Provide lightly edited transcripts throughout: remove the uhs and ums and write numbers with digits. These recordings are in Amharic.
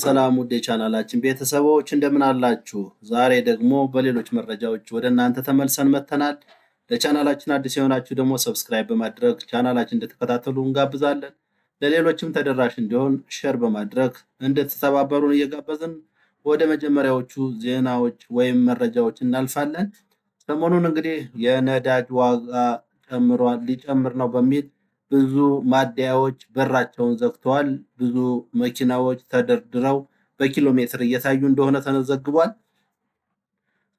ሰላም ውድ የቻናላችን ቤተሰቦች እንደምን አላችሁ? ዛሬ ደግሞ በሌሎች መረጃዎች ወደ እናንተ ተመልሰን መጥተናል። ለቻናላችን አዲስ የሆናችሁ ደግሞ ሰብስክራይብ በማድረግ ቻናላችን እንድትከታተሉ እንጋብዛለን። ለሌሎችም ተደራሽ እንዲሆን ሼር በማድረግ እንድትተባበሩን እየጋበዝን ወደ መጀመሪያዎቹ ዜናዎች ወይም መረጃዎች እናልፋለን። ሰሞኑን እንግዲህ የነዳጅ ዋጋ ሊጨምር ነው በሚል ብዙ ማደያዎች በራቸውን ዘግተዋል። ብዙ መኪናዎች ተደርድረው በኪሎ ሜትር እየታዩ እንደሆነ ተዘግቧል።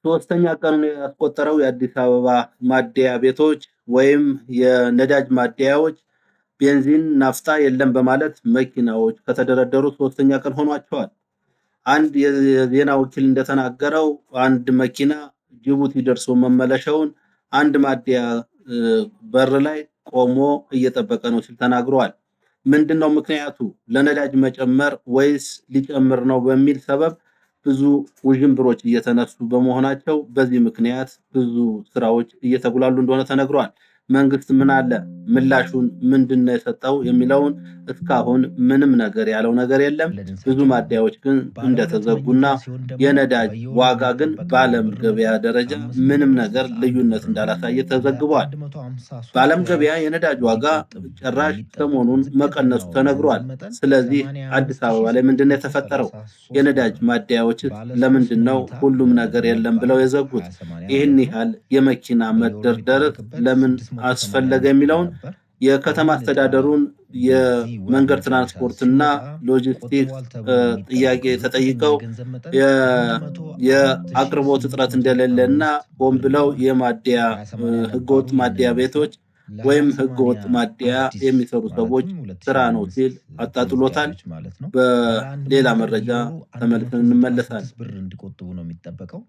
ሶስተኛ ቀኑን ያስቆጠረው የአዲስ አበባ ማደያ ቤቶች ወይም የነዳጅ ማደያዎች ቤንዚን፣ ናፍጣ የለም በማለት መኪናዎች ከተደረደሩ ሶስተኛ ቀን ሆኗቸዋል። አንድ የዜና ወኪል እንደተናገረው አንድ መኪና ጅቡቲ ደርሶ መመለሻውን አንድ ማደያ በር ላይ ቆሞ እየጠበቀ ነው ሲል ተናግሯል። ምንድነው ምክንያቱ? ለነዳጅ መጨመር ወይስ ሊጨምር ነው በሚል ሰበብ ብዙ ውዥንብሮች እየተነሱ በመሆናቸው በዚህ ምክንያት ብዙ ስራዎች እየተጉላሉ እንደሆነ ተነግሯል። መንግስት ምን አለ? ምላሹን ምንድነው የሰጠው የሚለውን እስካሁን ምንም ነገር ያለው ነገር የለም። ብዙ ማደያዎች ግን እንደተዘጉና የነዳጅ ዋጋ ግን በዓለም ገበያ ደረጃ ምንም ነገር ልዩነት እንዳላሳየ ተዘግቧል። በዓለም ገበያ የነዳጅ ዋጋ ጭራሽ ሰሞኑን መቀነሱ ተነግሯል። ስለዚህ አዲስ አበባ ላይ ምንድነው የተፈጠረው? የነዳጅ ማደያዎች ለምንድነው ሁሉም ነገር የለም ብለው የዘጉት? ይህን ያህል የመኪና መደርደር ለምን አስፈለገ የሚለውን የከተማ አስተዳደሩን የመንገድ ትራንስፖርትና ሎጂስቲክስ ጥያቄ ተጠይቀው የአቅርቦት እጥረት እንደሌለና ሆን ብለው የማደያ ህገወጥ ማደያ ቤቶች ወይም ህገወጥ ማደያ የሚሰሩ ሰዎች ስራ ነው ሲል አጣጥሎታል። በሌላ መረጃ ተመልሰን እንመለሳለን። ብር እንዲቆጥቡ ነው የሚጠበቀው።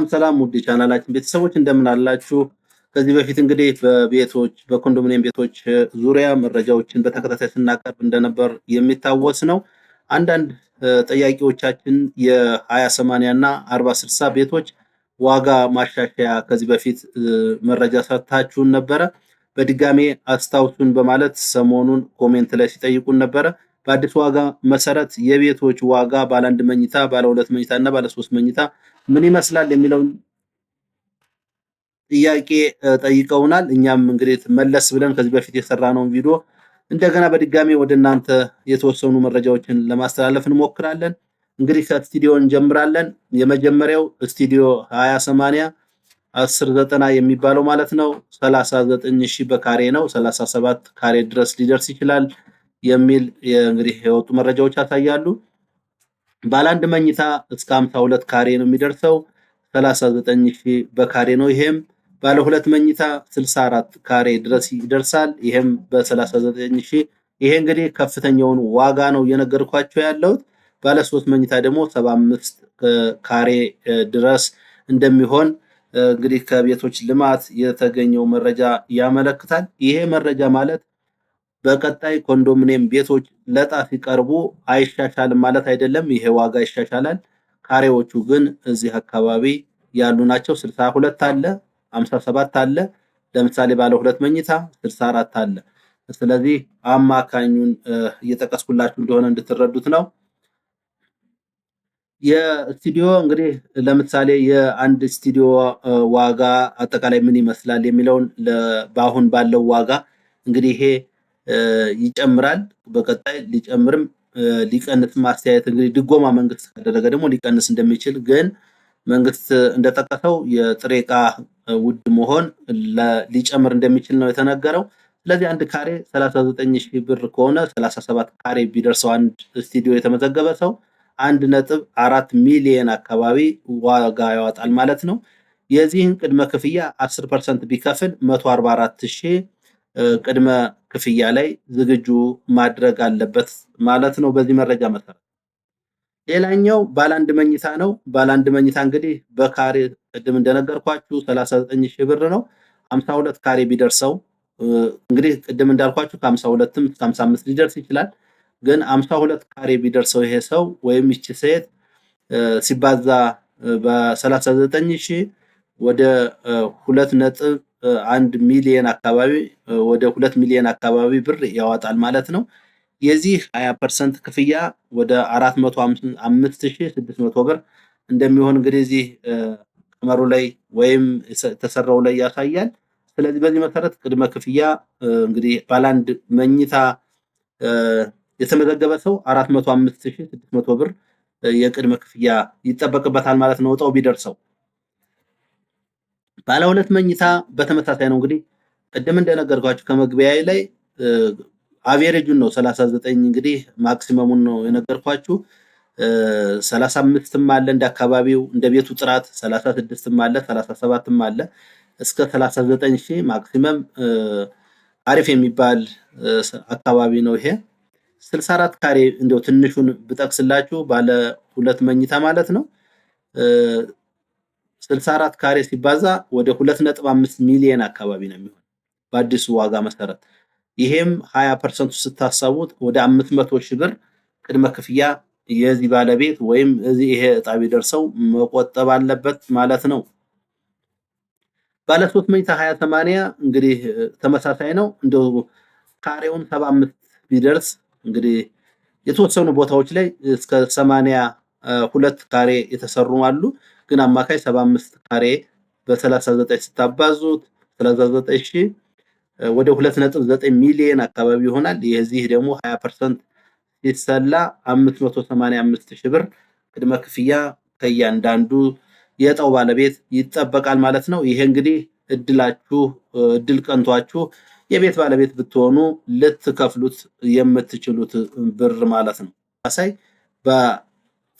ሰላም ውድ ቻናላችን ቤተሰቦች እንደምን አላችሁ? ከዚህ በፊት እንግዲህ በቤቶች በኮንዶሚኒየም ቤቶች ዙሪያ መረጃዎችን በተከታታይ ስናቀርብ እንደነበር የሚታወስ ነው። አንዳንድ ጥያቄዎቻችን የ20/80 እና 40/60 ቤቶች ዋጋ ማሻሻያ ከዚህ በፊት መረጃ ሰጥታችሁን ነበረ። በድጋሜ አስታውሱን በማለት ሰሞኑን ኮሜንት ላይ ሲጠይቁን ነበረ። በአዲስ ዋጋ መሰረት የቤቶች ዋጋ ባለ 1 መኝታ፣ ባለ 2 መኝታ እና ባለ 3 መኝታ ምን ይመስላል የሚለውን ጥያቄ ጠይቀውናል። እኛም እንግዲህ መለስ ብለን ከዚህ በፊት የሰራነውን ቪዲዮ እንደገና በድጋሚ ወደ እናንተ የተወሰኑ መረጃዎችን ለማስተላለፍ እንሞክራለን። እንግዲህ ከስቱዲዮ እንጀምራለን። የመጀመሪያው ስቱዲዮ 20/80 10/90 የሚባለው ማለት ነው 39,000 በካሬ ነው። 37 ካሬ ድረስ ሊደርስ ይችላል የሚል እንግዲህ የወጡ መረጃዎች ያሳያሉ። ባለ 1 መኝታ እስከ 52 ካሬ ነው የሚደርሰው 39,000 በካሬ ነው። ይሄም ባለ 2 መኝታ 64 ካሬ ድረስ ይደርሳል። ይሄም በ39,000። ይሄ እንግዲህ ከፍተኛውን ዋጋ ነው እየነገርኳቸው ያለሁት። ባለ 3 መኝታ ደግሞ 75 ካሬ ድረስ እንደሚሆን እንግዲህ ከቤቶች ልማት የተገኘው መረጃ ያመለክታል። ይሄ መረጃ ማለት በቀጣይ ኮንዶሚኒየም ቤቶች ለዕጣ ሲቀርቡ አይሻሻልም ማለት አይደለም። ይሄ ዋጋ ይሻሻላል። ካሬዎቹ ግን እዚህ አካባቢ ያሉ ናቸው። 62 አለ፣ 57 አለ። ለምሳሌ ባለ 2 መኝታ 64 አለ። ስለዚህ አማካኙን እየጠቀስኩላችሁ እንደሆነ እንድትረዱት ነው። የስቱዲዮ እንግዲህ ለምሳሌ የአንድ ስቱዲዮ ዋጋ አጠቃላይ ምን ይመስላል የሚለውን በአሁን ባለው ዋጋ እንግዲህ ይሄ ይጨምራል። በቀጣይ ሊጨምርም ሊቀንስም አስተያየት እንግዲህ ድጎማ መንግስት ካደረገ ደግሞ ሊቀንስ እንደሚችል ግን መንግስት እንደጠቀሰው የጥሬ ዕቃ ውድ መሆን ሊጨምር እንደሚችል ነው የተነገረው። ስለዚህ አንድ ካሬ 39,000 ብር ከሆነ 37 ካሬ ቢደርሰው አንድ ስቱዲዮ የተመዘገበ ሰው 1.4 ሚሊዮን አካባቢ ዋጋ ያወጣል ማለት ነው። የዚህን ቅድመ ክፍያ 10% ቢከፍል 144,000 ቅድመ ክፍያ ላይ ዝግጁ ማድረግ አለበት ማለት ነው በዚህ መረጃ መሰረት። ሌላኛው ባለ 1 መኝታ ነው። ባለ 1 መኝታ እንግዲህ በካሬ ቅድም እንደነገርኳችሁ 39,000 ብር ነው። 52 ካሬ ቢደርሰው እንግዲህ ቅድም እንዳልኳችሁ ከ52ም እስከ 55 ሊደርስ ይችላል። ግን 52 ካሬ ቢደርሰው ይሄ ሰው ወይም ይቺ ሴት ሲባዛ በ39,000 ወደ 2.1 ሚሊዮን አካባቢ ወደ 2 ሚሊዮን አካባቢ ብር ያወጣል ማለት ነው። የዚህ 20% ክፍያ ወደ 405,600 ብር እንደሚሆን እንግዲህ እዚህ ቀመሩ ላይ ወይም የተሰራው ላይ ያሳያል። ስለዚህ በዚህ መሰረት ቅድመ ክፍያ እንግዲህ ባለ አንድ መኝታ የተመዘገበ ሰው 405,600 ብር የቅድመ ክፍያ ይጠበቅበታል ማለት ነው እጣው ቢደርሰው። ባለ ሁለት መኝታ በተመሳሳይ ነው። እንግዲህ ቅድም እንደነገርኳችሁ ከመግቢያ ላይ አቬሬጁን ነው 39 እንግዲህ ማክሲመሙን ነው የነገርኳችሁ። 35ም አለ እንደ አካባቢው እንደ ቤቱ ጥራት 36ም አለ 37ም አለ እስከ 39,000 ማክሲመም አሪፍ የሚባል አካባቢ ነው ይሄ። 64 ካሬ እንደው ትንሹን ብጠቅስላችሁ ባለ ሁለት መኝታ ማለት ነው 64 ካሬ ሲባዛ ወደ 2.5 ሚሊዮን አካባቢ ነው የሚሆን በአዲሱ ዋጋ መሰረት። ይሄም 20% ስታሳቡት ወደ 500,000 ብር ቅድመ ክፍያ የዚህ ባለቤት ወይም እዚህ ይሄ እጣ ቢደርሰው መቆጠብ አለበት ማለት ነው። ባለ 3 መኝታ 20/80 እንግዲህ ተመሳሳይ ነው። እንደው ካሬውን 75 ቢደርስ እንግዲህ የተወሰኑ ቦታዎች ላይ እስከ 82 ካሬ የተሰሩ አሉ። ግን አማካይ 75 ካሬ በ39 ስታባዙት 39,000 ወደ 2.9 ሚሊዮን አካባቢ ይሆናል። የዚህ ደግሞ 20% ሲሰላ 585,000 ብር ቅድመ ክፍያ ከእያንዳንዱ የእጣው ባለቤት ይጠበቃል ማለት ነው። ይሄ እንግዲህ እድል ቀንቷችሁ የቤት ባለቤት ብትሆኑ ልትከፍሉት የምትችሉት ብር ማለት ነው።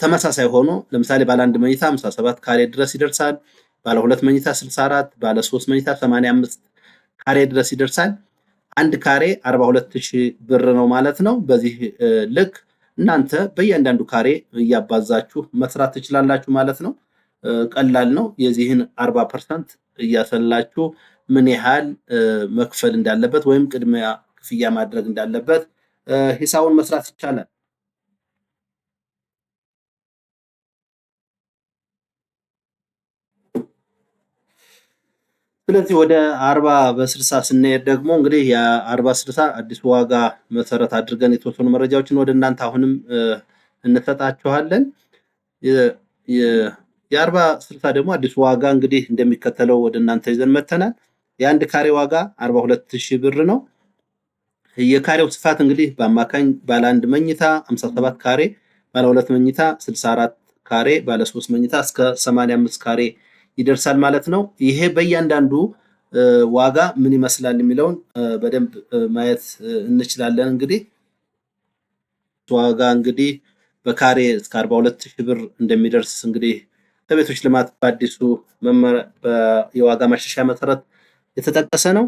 ተመሳሳይ ሆኖ ለምሳሌ ባለ አንድ መኝታ 57 ካሬ ድረስ ይደርሳል። ባለ ሁለት መኝታ 64፣ ባለ 3 መኝታ 85 ካሬ ድረስ ይደርሳል። አንድ ካሬ 42,000 ብር ነው ማለት ነው። በዚህ ልክ እናንተ በእያንዳንዱ ካሬ እያባዛችሁ መስራት ትችላላችሁ ማለት ነው። ቀላል ነው። የዚህን 40% እያሰላችሁ ምን ያህል መክፈል እንዳለበት ወይም ቅድሚያ ክፍያ ማድረግ እንዳለበት ሂሳቡን መስራት ይቻላል። ስለዚህ ወደ 40/60 ስንሄድ ደግሞ እንግዲህ የ40/60 አዲስ ዋጋ መሰረት አድርገን የተወሰኑ መረጃዎችን ወደ እናንተ አሁንም እንሰጣችኋለን። የ40/60 ደግሞ አዲስ ዋጋ እንግዲህ እንደሚከተለው ወደ እናንተ ይዘን መተናል። የአንድ ካሬ ዋጋ 42,000 ብር ነው። የካሬው ስፋት እንግዲህ በአማካኝ ባለ አንድ መኝታ 57 ካሬ፣ ባለ ሁለት መኝታ 64 ካሬ፣ ባለ 3 መኝታ እስከ 85 ካሬ ይደርሳል ማለት ነው። ይሄ በእያንዳንዱ ዋጋ ምን ይመስላል የሚለውን በደንብ ማየት እንችላለን። እንግዲህ ዋጋ እንግዲህ በካሬ እስከ 42,000 ብር እንደሚደርስ እንግዲህ ከቤቶች ልማት በአዲሱ የዋጋ ማሻሻያ መሰረት የተጠቀሰ ነው።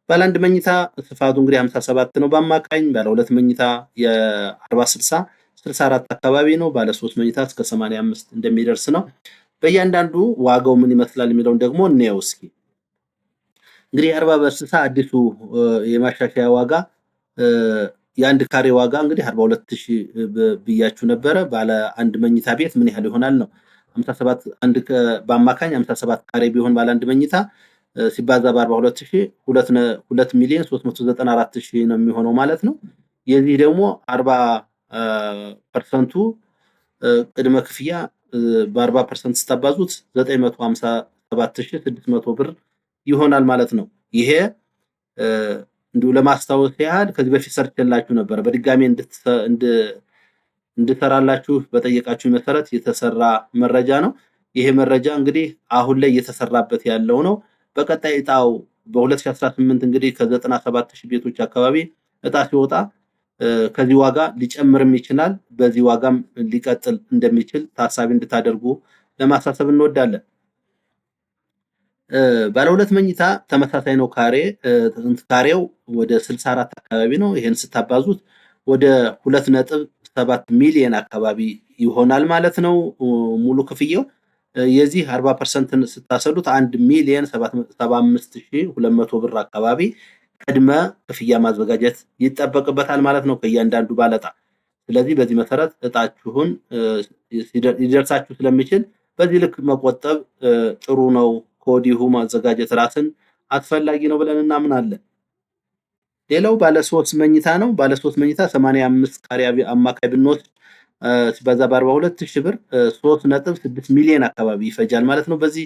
ባለ አንድ መኝታ ስፋቱ እንግዲህ 57 ነው በአማካኝ። ባለ ሁለት መኝታ የ40/60 64 አካባቢ ነው። ባለ 3 መኝታ እስከ 85 እንደሚደርስ ነው። በእያንዳንዱ ዋጋው ምን ይመስላል የሚለውን ደግሞ እንየው እስኪ። እንግዲህ 40/60 አዲሱ የማሻሻያ ዋጋ የአንድ ካሬ ዋጋ እንግዲህ 42,000 ብያችሁ ነበረ። ባለ አንድ መኝታ ቤት ምን ያህል ይሆናል ነው 57 በአማካኝ 57 ካሬ ቢሆን ባለ አንድ መኝታ ሲባዛ በ42,000 2,394,000 ነው የሚሆነው ማለት ነው። የዚህ ደግሞ 40%ቱ ቅድመ ክፍያ በ40% ስታባዙት 957,600 ብር ይሆናል ማለት ነው። ይሄ እንዲሁ ለማስታወስ ያህል ከዚህ በፊት ሰርቼላችሁ ነበር። በድጋሚ እንድሰራላችሁ በጠየቃችሁ መሰረት የተሰራ መረጃ ነው። ይሄ መረጃ እንግዲህ አሁን ላይ እየተሰራበት ያለው ነው። በቀጣይ እጣው በ2018 እንግዲህ ከ97,000 ቤቶች አካባቢ እጣ ሲወጣ ከዚህ ዋጋ ሊጨምርም ይችላል። በዚህ ዋጋም ሊቀጥል እንደሚችል ታሳቢ እንድታደርጉ ለማሳሰብ እንወዳለን። ባለ ሁለት መኝታ ተመሳሳይ ነው። ካሬው ወደ 64 አካባቢ ነው። ይሄን ስታባዙት ወደ 2.7 ሚሊዮን አካባቢ ይሆናል ማለት ነው ሙሉ ክፍያው። የዚህ 40% ስታሰሉት 1,075,200 ብር አካባቢ ቅድመ ክፍያ ማዘጋጀት ይጠበቅበታል ማለት ነው ከእያንዳንዱ ባለዕጣ። ስለዚህ በዚህ መሰረት እጣችሁን ሊደርሳችሁ ስለሚችል በዚህ ልክ መቆጠብ ጥሩ ነው ከወዲሁ ማዘጋጀት ራስን አስፈላጊ ነው ብለን እናምናለን። ሌላው ባለ 3 መኝታ ነው። ባለ 3 መኝታ 85 ካሬ አማካይ ብንወስድ ሲባዛ በ42,000 ብር 3.6 ሚሊዮን አካባቢ ይፈጃል ማለት ነው። በዚህ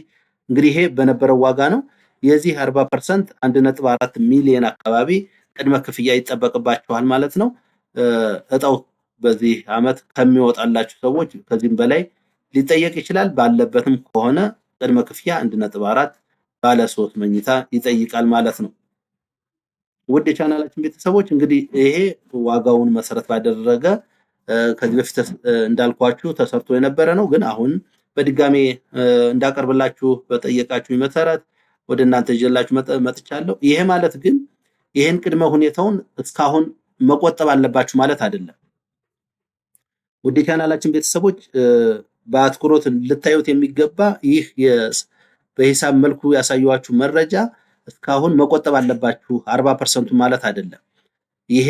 እንግዲህ ይሄ በነበረው ዋጋ ነው። የዚህ 40% 1.4 ሚሊዮን አካባቢ ቅድመ ክፍያ ይጠበቅባቸዋል ማለት ነው። እጣው በዚህ ዓመት ከሚወጣላችሁ ሰዎች ከዚህም በላይ ሊጠየቅ ይችላል። ባለበትም ከሆነ ቅድመ ክፍያ 1.4 ባለ 3 መኝታ ይጠይቃል ማለት ነው። ውድ የቻናላችን ቤተሰቦች እንግዲህ ይሄ ዋጋውን መሰረት ባደረገ ከዚህ በፊት እንዳልኳችሁ ተሰርቶ የነበረ ነው። ግን አሁን በድጋሜ እንዳቀርብላችሁ በጠየቃችሁ መሰረት ወደ እናንተ ይዤላችሁ መጥቻለሁ። ይሄ ማለት ግን ይሄን ቅድመ ሁኔታውን እስካሁን መቆጠብ አለባችሁ ማለት አይደለም። ውድ የቻናላችን ቤተሰቦች በአትኩሮት ልታዩት የሚገባ ይህ በሂሳብ መልኩ ያሳየኋችሁ መረጃ እስካሁን መቆጠብ አለባችሁ 40% ማለት አይደለም። ይሄ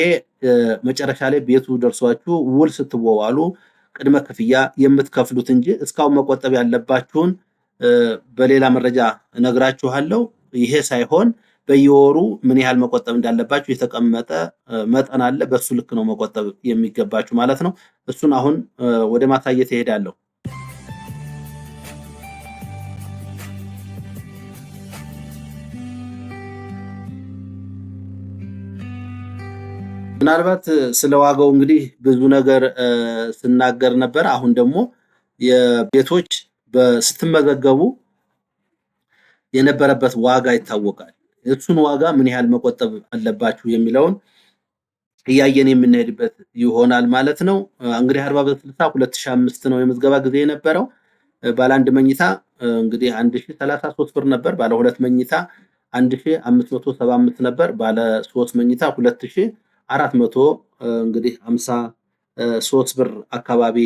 መጨረሻ ላይ ቤቱ ደርሷችሁ ውል ስትወዋሉ ቅድመ ክፍያ የምትከፍሉት እንጂ እስካሁን መቆጠብ ያለባችሁን በሌላ መረጃ እነግራችኋለሁ። ይሄ ሳይሆን በየወሩ ምን ያህል መቆጠብ እንዳለባችሁ የተቀመጠ መጠን አለ። በሱ ልክ ነው መቆጠብ የሚገባችሁ ማለት ነው። እሱን አሁን ወደ ማሳየት እሄዳለሁ። ምናልባት ስለ ዋጋው እንግዲህ ብዙ ነገር ስናገር ነበር። አሁን ደግሞ የቤቶች ስትመዘገቡ የነበረበት ዋጋ ይታወቃል። እሱን ዋጋ ምን ያህል መቆጠብ አለባችሁ የሚለውን እያየን የምንሄድበት ይሆናል ማለት ነው። እንግዲህ 40 በ60 2005 ነው የምዝገባ ጊዜ የነበረው። ባለ 1 መኝታ እንግዲህ 1033 ብር ነበር። ባለ 2 መኝታ 1575 ነበር። ባለ 3 መኝታ 2400 እንግዲህ 53 ብር አካባቢ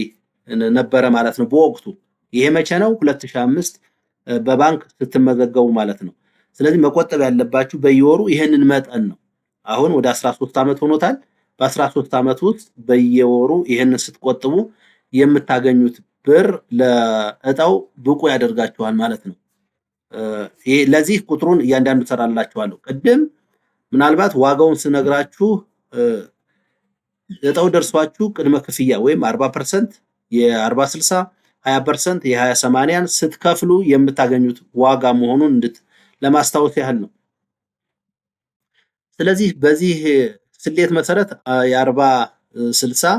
ነበረ ማለት ነው በወቅቱ። ይሄ መቼ ነው? 2005 በባንክ ስትመዘገቡ ማለት ነው። ስለዚህ መቆጠብ ያለባችሁ በየወሩ ይሄንን መጠን ነው። አሁን ወደ 13 ዓመት ሆኖታል። በ13 ዓመት ውስጥ በየወሩ ይሄንን ስትቆጥቡ የምታገኙት ብር ለእጣው ብቁ ያደርጋችኋል ማለት ነው። ለዚህ ቁጥሩን እያንዳንዱ ሰራላችኋለሁ። ቅድም ምናልባት ዋጋውን ስነግራችሁ እጣው ደርሷችሁ ቅድመ ክፍያ ወይም 40% የ40/60 20% የ20/80 ስትከፍሉ የምታገኙት ዋጋ መሆኑን ለማስታወስ ያህል ነው። ስለዚህ በዚህ ስሌት መሰረት የ40/60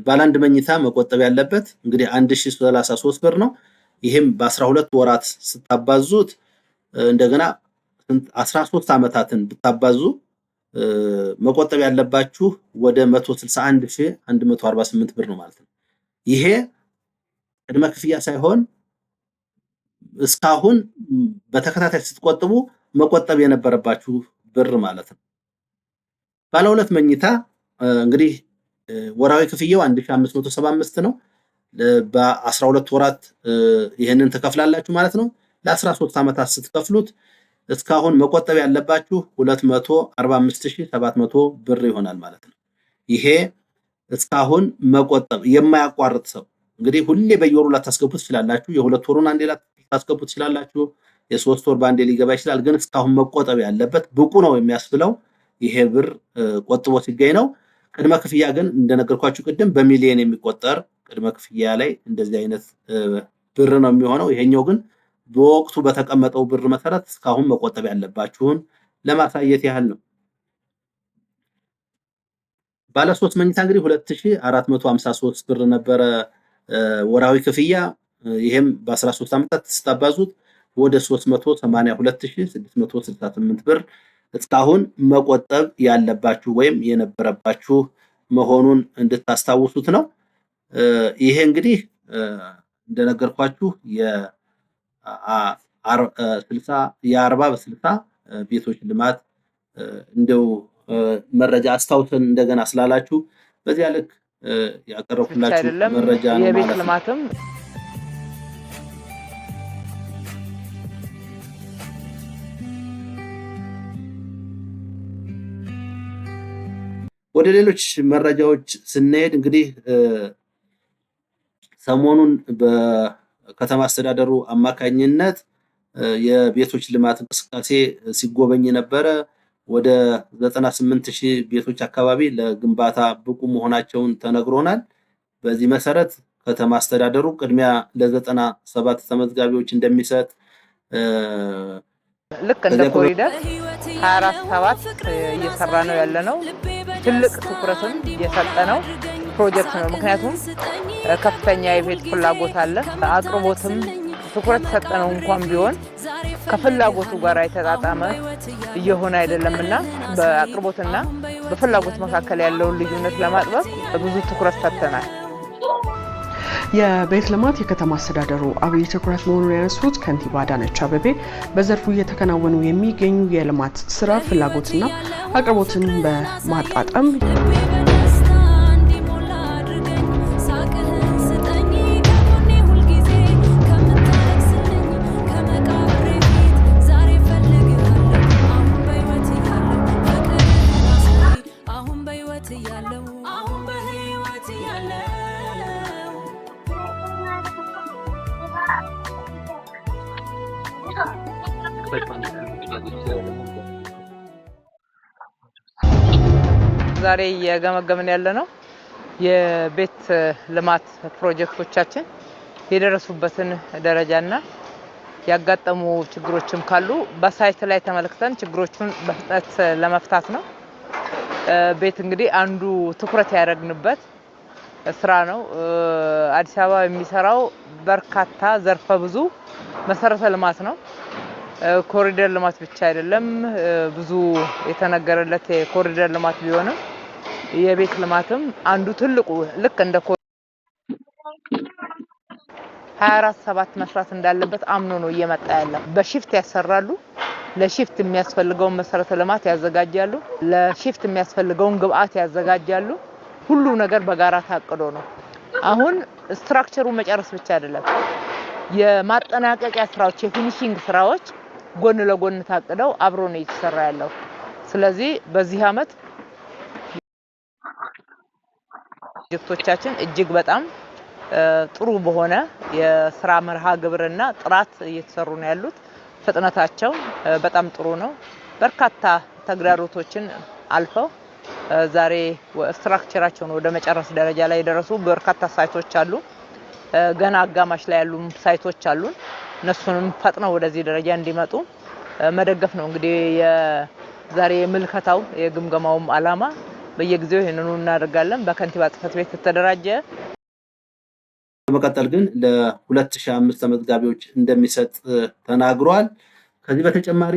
ባለ 1 መኝታ መቆጠብ ያለበት እንግዲህ 1033 ብር ነው። ይሄም በ12 ወራት ስታባዙት እንደገና 13 ዓመታትን ብታባዙ መቆጠብ ያለባችሁ ወደ 161148 ብር ነው ማለት ነው። ይሄ ቅድመ ክፍያ ሳይሆን እስካሁን በተከታታይ ስትቆጥቡ መቆጠብ የነበረባችሁ ብር ማለት ነው። ባለ 2 መኝታ እንግዲህ ወራዊ ክፍያው 1575 ነው። በ12 ወራት ይሄንን ትከፍላላችሁ ማለት ነው። ለ13 ዓመታት ስትከፍሉት እስካሁን መቆጠብ ያለባችሁ 245700 ብር ይሆናል ማለት ነው። ይሄ እስካሁን መቆጠብ የማያቋርጥ ሰው እንግዲህ ሁሌ በየወሩ ላታስገቡ ትችላላችሁ። የ2 ወሩን አንዴ ላታስገቡ ትችላላችሁ። የ3 ወር ባንዴ ሊገባ ይችላል። ግን እስካሁን መቆጠብ ያለበት ብቁ ነው የሚያስብለው ይሄ ብር ቆጥቦ ሲገኝ ነው። ቅድመ ክፍያ ግን እንደነገርኳችሁ ቅድም በሚሊዮን የሚቆጠር ቅድመ ክፍያ ላይ እንደዚህ አይነት ብር ነው የሚሆነው። ይሄኛው ግን በወቅቱ በተቀመጠው ብር መሰረት እስካሁን መቆጠብ ያለባችሁን ለማሳየት ያህል ነው። ባለ 3 መኝታ እንግዲህ 2453 ብር ነበረ ወራዊ ክፍያ። ይሄም በ13 ዓመታት ስታባዙት ወደ 382668 ብር እስካሁን መቆጠብ ያለባችሁ ወይም የነበረባችሁ መሆኑን እንድታስታውሱት ነው። ይሄ እንግዲህ እንደነገርኳችሁ የ40/60 ቤቶች ልማት እንደው መረጃ አስታውሰን እንደገና ስላላችሁ በዚያ ልክ ያቀረብኩላችሁ መረጃ ነው ማለት ነው። ወደ ሌሎች መረጃዎች ስንሄድ እንግዲህ ሰሞኑን በከተማ አስተዳደሩ አማካኝነት የቤቶች ልማት እንቅስቃሴ ሲጎበኝ ነበረ። ወደ 98,000 ቤቶች አካባቢ ለግንባታ ብቁ መሆናቸውን ተነግሮናል። በዚህ መሰረት ከተማ አስተዳደሩ ቅድሚያ ለ97 ተመዝጋቢዎች እንደሚሰጥ ልክ እንደ ኮሪደር 24/7 እየሰራ ነው ያለነው። ትልቅ ትኩረትም የሰጠነው ፕሮጀክት ነው። ምክንያቱም ከፍተኛ የቤት ፍላጎት አለ። አቅርቦትም ትኩረት ሰጠነው እንኳን ቢሆን ከፍላጎቱ ጋር የተጣጣመ እየሆነ አይደለምና በአቅርቦትና በፍላጎት መካከል ያለውን ልዩነት ለማጥበብ ብዙ ትኩረት ሰጥተናል። የቤት ልማት የከተማ አስተዳደሩ አብይ ትኩረት መሆኑን ያነሱት ከንቲባ አዳነች አቤቤ በዘርፉ እየተከናወኑ የሚገኙ የልማት ስራ ፍላጎትና አቅርቦትን በማጣጣም ዛሬ እየገመገምን ያለነው የቤት ልማት ፕሮጀክቶቻችን የደረሱበትን ደረጃና ያጋጠሙ ችግሮችም ካሉ በሳይት ላይ ተመልክተን ችግሮቹን በፍጥነት ለመፍታት ነው። ቤት እንግዲህ አንዱ ትኩረት ያደረግንበት ስራ ነው። አዲስ አበባ የሚሰራው በርካታ ዘርፈ ብዙ መሰረተ ልማት ነው። ኮሪደር ልማት ብቻ አይደለም። ብዙ የተነገረለት የኮሪደር ልማት ቢሆንም የቤት ልማትም አንዱ ትልቁ ልክ እንደ 24/7 መስራት እንዳለበት አምኖ ነው እየመጣ ያለው። በሺፍት ያሰራሉ። ለሺፍት የሚያስፈልገውን መሰረተ ልማት ያዘጋጃሉ። ለሺፍት የሚያስፈልገውን ግብአት ያዘጋጃሉ። ሁሉ ነገር በጋራ ታቅዶ ነው። አሁን ስትራክቸሩ መጨረስ ብቻ አይደለም። የማጠናቀቂያ ስራዎች የፊኒሺንግ ስራዎች ጎን ለጎን ታቅደው አብሮ ነው እየተሰራ ያለው። ስለዚህ በዚህ አመት ፕሮጀክቶቻችን እጅግ በጣም ጥሩ በሆነ የስራ መርሃ ግብርና ጥራት እየተሰሩ ነው ያሉት። ፍጥነታቸው በጣም ጥሩ ነው። በርካታ ተግዳሮቶችን አልፈው ዛሬ ስትራክቸራቸውን ወደ መጨረስ ደረጃ ላይ የደረሱ በርካታ ሳይቶች አሉ። ገና አጋማሽ ላይ ያሉ ሳይቶች አሉ። እነሱንም ፈጥነው ወደዚህ ደረጃ እንዲመጡ መደገፍ ነው እንግዲህ የዛሬ ምልከታው የግምገማውም አላማ። በየጊዜው ይሄንኑ እናደርጋለን። በከንቲባ ጽሕፈት ቤት ተደራጀ። በመቀጠል ግን ለ2005 ተመዝጋቢዎች እንደሚሰጥ ተናግሯል። ከዚህ በተጨማሪ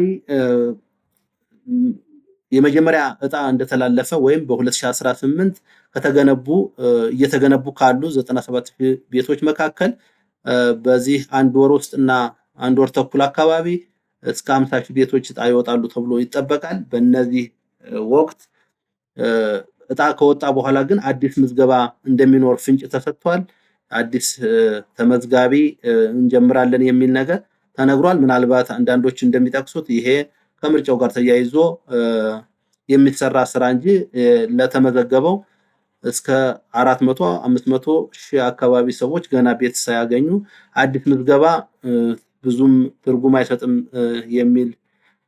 የመጀመሪያ እጣ እንደተላለፈ ወይም በ2018 እየተገነቡ ካሉ 97 ቤቶች መካከል በዚህ አንድ ወር ውስጥና አንድ ወር ተኩል አካባቢ እስከ 50 ቤቶች እጣ ይወጣሉ ተብሎ ይጠበቃል። በእነዚህ ወቅት እጣ ከወጣ በኋላ ግን አዲስ ምዝገባ እንደሚኖር ፍንጭ ተሰጥቷል። አዲስ ተመዝጋቢ እንጀምራለን የሚል ነገር ተነግሯል። ምናልባት አንዳንዶች እንደሚጠቅሱት ይሄ ከምርጫው ጋር ተያይዞ የሚሰራ ስራ እንጂ ለተመዘገበው እስከ 400-500 ሺህ አካባቢ ሰዎች ገና ቤት ሳያገኙ አዲስ ምዝገባ ብዙም ትርጉም አይሰጥም የሚል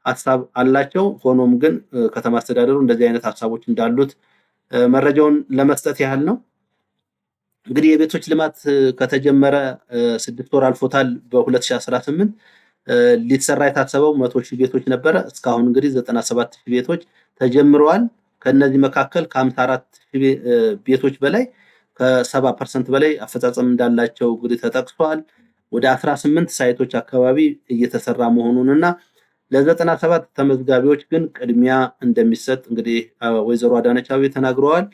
ሐሳብ አላቸው። ሆኖም ግን ከተማ አስተዳደሩ እንደዚህ አይነት ሐሳቦች እንዳሉት መረጃውን ለመስጠት ያህል ነው። እንግዲህ የቤቶች ልማት ከተጀመረ 6 ወር አልፎታል። በ2018 ሊሰራ የታሰበው 100,000 ቤቶች ነበረ። እስካሁን እንግዲህ 97,000 ቤቶች ተጀምረዋል። ከነዚህ መካከል ከ54,000 ቤቶች በላይ ከ70% በላይ አፈጻጸም እንዳላቸው እንግዲህ ተጠቅሷል። ወደ 18 ሳይቶች አካባቢ እየተሰራ መሆኑንና ለ97 ተመዝጋቢዎች ግን ቅድሚያ እንደሚሰጥ እንግዲህ ወይዘሮ አዳነች አቤቤ ተናግረዋል።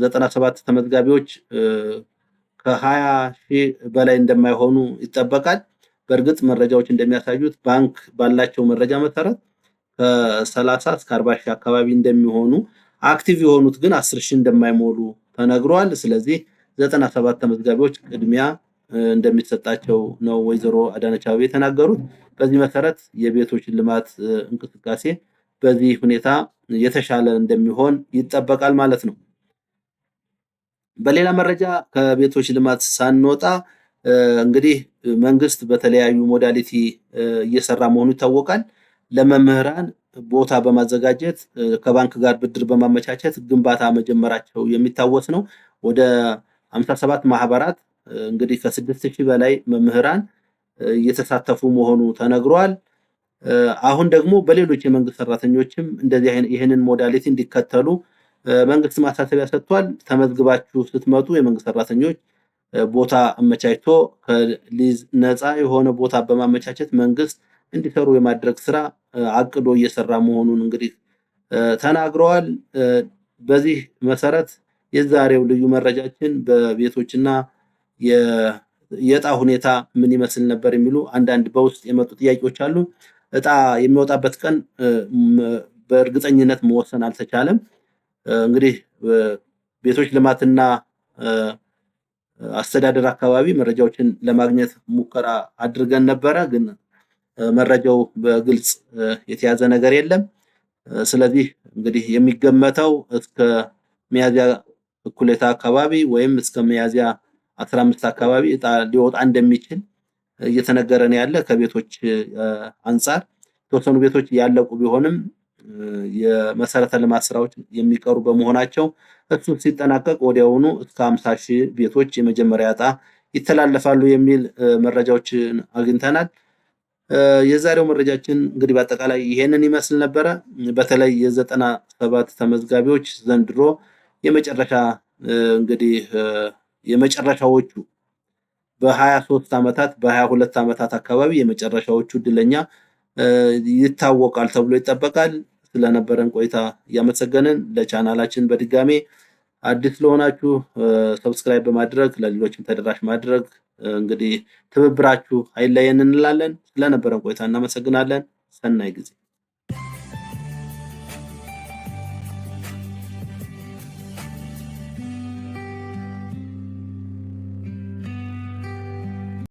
97 ተመዝጋቢዎች ከ20,000 በላይ እንደማይሆኑ ይጠበቃል። በእርግጥ መረጃዎች እንደሚያሳዩት ባንክ ባላቸው መረጃ መሰረት ከ30 እስከ 40,000 አካባቢ እንደሚሆኑ፣ አክቲቭ የሆኑት ግን 10,000 እንደማይሞሉ ተነግሯል። ስለዚህ 97 ተመዝጋቢዎች ቅድሚያ እንደሚሰጣቸው ነው ወይዘሮ አዳነች አቤቤ የተናገሩት። በዚህ መሰረት የቤቶች ልማት እንቅስቃሴ በዚህ ሁኔታ የተሻለ እንደሚሆን ይጠበቃል ማለት ነው። በሌላ መረጃ ከቤቶች ልማት ሳንወጣ እንግዲህ መንግስት በተለያዩ ሞዳሊቲ እየሰራ መሆኑ ይታወቃል። ለመምህራን ቦታ በማዘጋጀት ከባንክ ጋር ብድር በማመቻቸት ግንባታ መጀመራቸው የሚታወስ ነው። ወደ 57 ማህበራት እንግዲህ ከ6000 በላይ መምህራን እየተሳተፉ መሆኑ ተነግሯል። አሁን ደግሞ በሌሎች የመንግስት ሰራተኞችም እንደዚህ ይህንን ሞዳሊቲ እንዲከተሉ መንግስት ማሳሰቢያ ሰጥቷል። ተመዝግባችሁ ስትመጡ የመንግስት ሰራተኞች ቦታ አመቻችቶ ከሊዝ ነፃ የሆነ ቦታ በማመቻቸት መንግስት እንዲሰሩ የማድረግ ስራ አቅዶ እየሰራ መሆኑን እንግዲህ ተናግረዋል። በዚህ መሰረት የዛሬው ልዩ መረጃችን በቤቶችና የዕጣ ሁኔታ ምን ይመስል ነበር የሚሉ አንዳንድ በውስጥ የመጡ ጥያቄዎች አሉ። ዕጣ የሚወጣበት ቀን በእርግጠኝነት መወሰን አልተቻለም። እንግዲህ ቤቶች ልማትና አስተዳደር አካባቢ መረጃዎችን ለማግኘት ሙከራ አድርገን ነበረ፣ ግን መረጃው በግልጽ የተያዘ ነገር የለም። ስለዚህ እንግዲህ የሚገመተው እስከ ሚያዝያ እኩሌታ አካባቢ ወይም እስከ ሚያዝያ 15 አካባቢ ዕጣ ሊወጣ እንደሚችል እየተነገረ ነው ያለ። ከቤቶች አንፃር የተወሰኑ ቤቶች ያለቁ ቢሆንም የመሰረተ ልማት ስራዎች የሚቀሩ በመሆናቸው እሱ ሲጠናቀቅ ወዲያውኑ እስከ 50,000 ቤቶች የመጀመሪያ ዕጣ ይተላለፋሉ የሚል መረጃዎችን አግኝተናል። የዛሬው መረጃችን እንግዲህ በአጠቃላይ ይሄንን ይመስል ነበረ። በተለይ የ97 ተመዝጋቢዎች ዘንድሮ የመጨረሻ እንግዲህ የመጨረሻዎቹ በ23 ዓመታት በ22 ዓመታት አካባቢ የመጨረሻዎቹ እድለኛ ይታወቃል ተብሎ ይጠበቃል። ስለነበረን ቆይታ እያመሰገንን ለቻናላችን በድጋሜ አዲስ ለሆናችሁ ሰብስክራይብ በማድረግ ለሌሎችም ተደራሽ ማድረግ እንግዲህ ትብብራችሁ አይለየን እንላለን። ስለነበረን ቆይታ እናመሰግናለን። ሰናይ ጊዜ